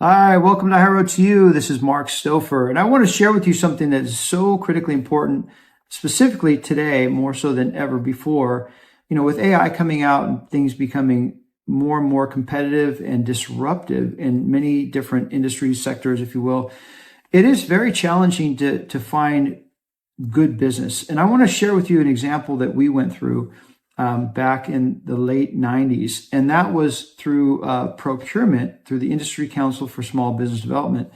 Hi, welcome to High Road to You. This is Mark Stofer, and I want to share with you something that is so critically important, specifically today, more so than ever before. With AI coming out and things becoming more and more competitive and disruptive in many different industries, sectors, if you will, it is very challenging to find good business. And I want to share with you an example that we went through back in the late 90s. And that was through procurement, through the Industry Council for Small Business Development.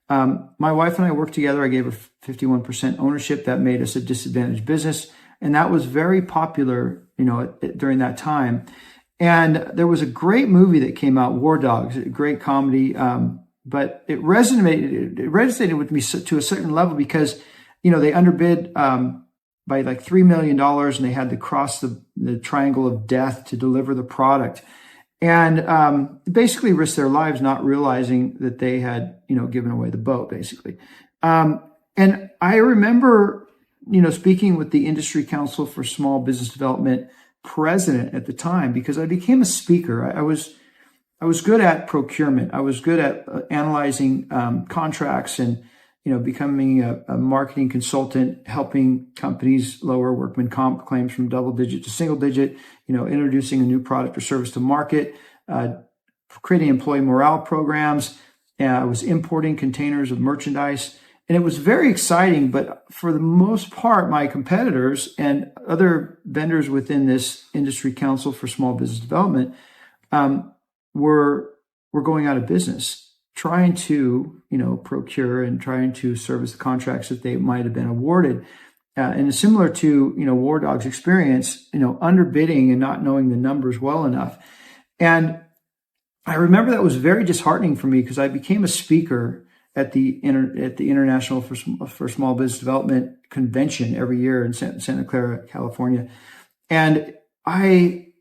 My wife and I worked together. I gave her 51% ownership. That made us a disadvantaged business. And that was very popular, during that time. And there was a great movie that came out, War Dogs, a great comedy. But it resonated with me to a certain level because, they underbid by like $3 million and they had to cross the triangle of death to deliver the product. And basically risked their lives not realizing that they had, given away the boat, basically. And I remember, speaking with the Industry Council for Small Business Development president at the time, because I became a speaker. I was good at procurement. I was good at analyzing contracts and becoming a marketing consultant, helping companies lower workman comp claims from double digit to single digit, introducing a new product or service to market, creating employee morale programs. I was importing containers of merchandise, and it was very exciting. But for the most part, my competitors and other vendors within this Industry Council for Small Business Development were going out of business, trying to, procure and trying to service the contracts that they might have been awarded. And similar to, War Dog's experience, underbidding and not knowing the numbers well enough. And I remember that was very disheartening for me because I became a speaker at the International for Small Business Development convention every year in Santa Clara, California. And I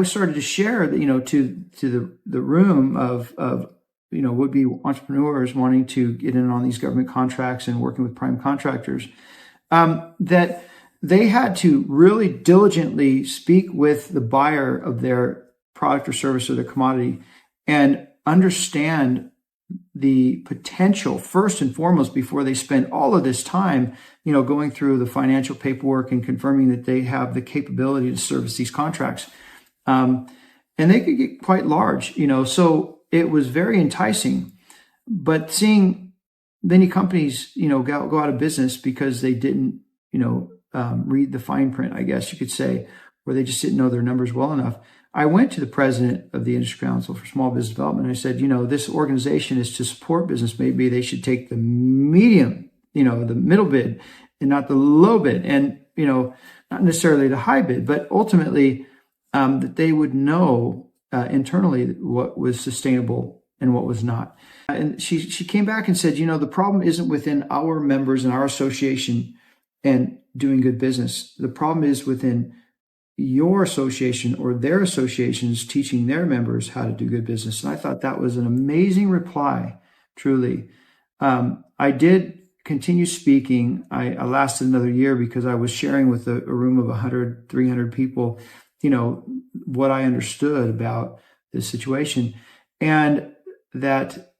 started to share that, to the room of would-be entrepreneurs wanting to get in on these government contracts and working with prime contractors, that they had to really diligently speak with the buyer of their product or service or their commodity and understand the potential first and foremost before they spend all of this time, going through the financial paperwork and confirming that they have the capability to service these contracts. And they could get quite large, so it was very enticing. But seeing many companies, go out of business because they didn't, read the fine print, I guess you could say, or they just didn't know their numbers well enough. I went to the president of the Industry Council for Small Business Development. And I said, this organization is to support business. Maybe they should take the medium, the middle bid and not the low bid. And, not necessarily the high bid, but ultimately that they would know internally what was sustainable and what was not. And she came back and said, the problem isn't within our members and our association and doing good business. The problem is within your association or their associations teaching their members how to do good business. And I thought that was an amazing reply, truly. I did continue speaking. I lasted another year because I was sharing with a room of 100, 300 people, what I understood about this situation, and that,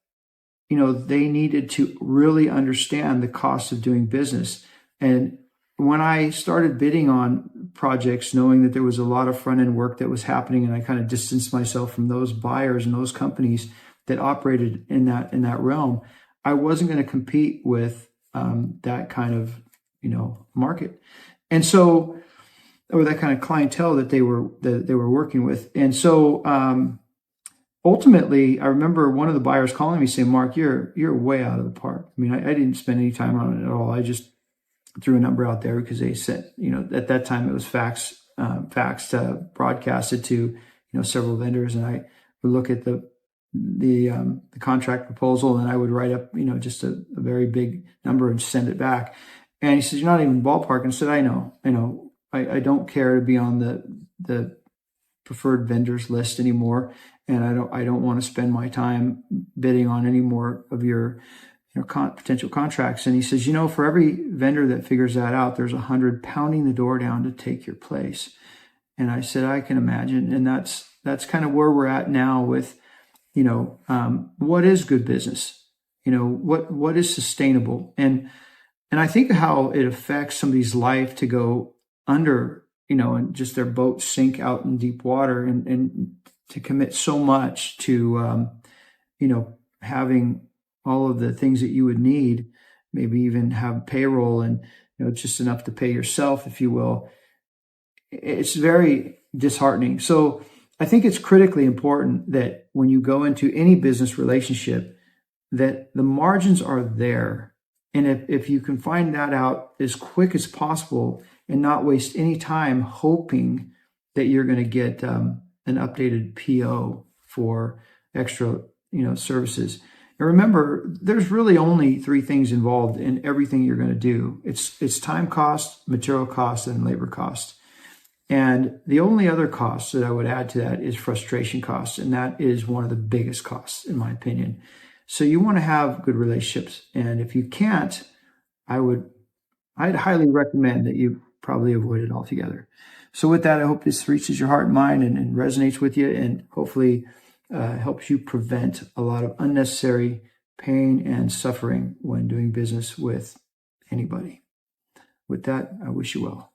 they needed to really understand the cost of doing business. And when I started bidding on projects, knowing that there was a lot of front end work that was happening, and I kind of distanced myself from those buyers and those companies that operated in that realm, I wasn't going to compete with that kind of, market. And so, or that kind of clientele that they were working with. And so ultimately, I remember one of the buyers calling me saying, Mark, you're way out of the park. I mean, I didn't spend any time on it at all. I just threw a number out there because they said, at that time it was faxed broadcasted to, several vendors. And I would look at the contract proposal and I would write up, just a very big number and send it back. And he says, you're not even ballpark. And I said, I know. I don't care to be on the preferred vendors list anymore, and I don't want to spend my time bidding on any more of your potential contracts. And he says, for every vendor that figures that out, there's 100 pounding the door down to take your place. And I said, I can imagine, and that's kind of where we're at now with what is good business? What is sustainable? And I think how it affects somebody's life to go under, and just their boat sink out in deep water, and to commit so much to, having all of the things that you would need, maybe even have payroll and, just enough to pay yourself, if you will. It's very disheartening. So I think it's critically important that when you go into any business relationship, that the margins are there. And if you can find that out as quick as possible and not waste any time hoping that you're going to get an updated PO for extra, services. And remember, there's really only three things involved in everything you're going to do. It's time cost, material cost, and labor cost. And the only other cost that I would add to that is frustration costs. And that is one of the biggest costs, in my opinion. So you want to have good relationships. And if you can't, I'd highly recommend that you probably avoid it altogether. So with that, I hope this reaches your heart and mind and resonates with you, and hopefully helps you prevent a lot of unnecessary pain and suffering when doing business with anybody. With that, I wish you well.